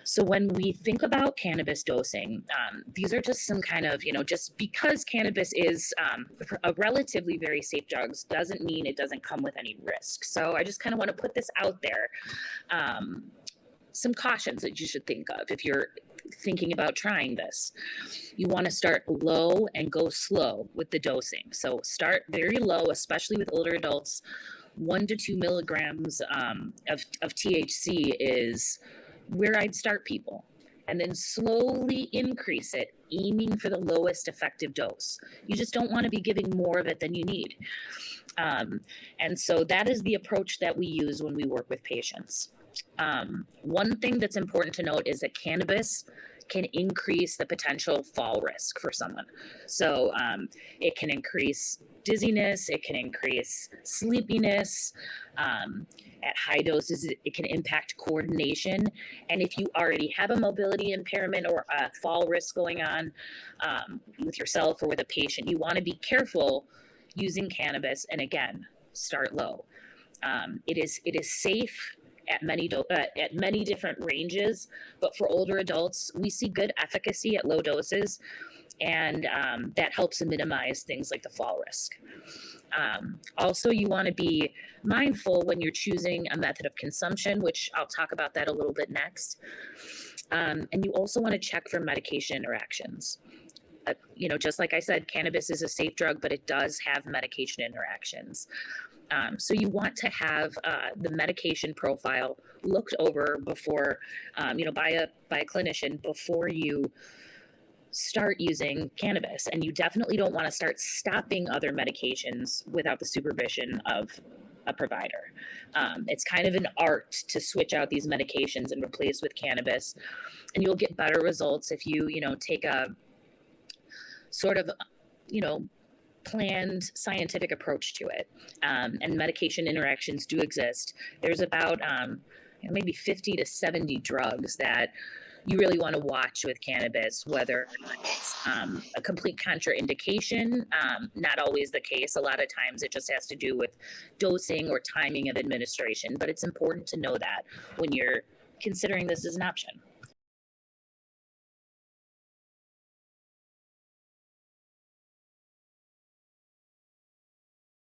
So when we think about cannabis dosing, these are just some kind of, just because cannabis is a relatively very safe drug doesn't mean it doesn't come with any risk. So I just kind of want to put this out there. Some cautions that you should think of if you're thinking about trying this. You want to start low and go slow with the dosing. So start very low, especially with older adults. 1 to 2 milligrams of THC is where I'd start people, and then slowly increase it, aiming for the lowest effective dose. You just don't want to be giving more of it than you need. And so that is the approach that we use when we work with patients. One thing that's important to note is that cannabis can increase the potential fall risk for someone. So it can increase dizziness, it can increase sleepiness. At high doses, it can impact coordination. And if you already have a mobility impairment or a fall risk going on with yourself or with a patient, you want to be careful using cannabis. And again, start low. It is safe at many different ranges, but for older adults, we see good efficacy at low doses, and that helps to minimize things like the fall risk. Also, you want to be mindful when you're choosing a method of consumption, which I'll talk about that a little bit next. And you also want to check for medication interactions. Just like I said, cannabis is a safe drug, but it does have medication interactions. So you want to have the medication profile looked over before, by a clinician before you start using cannabis. And you definitely don't want to start stopping other medications without the supervision of a provider. It's kind of an art to switch out these medications and replace with cannabis. And you'll get better results if you, take a sort of, planned scientific approach to it. And medication interactions do exist. There's about maybe 50 to 70 drugs that you really want to watch with cannabis, whether it's a complete contraindication, not always the case. A lot of times it just has to do with dosing or timing of administration, but it's important to know that when you're considering this as an option.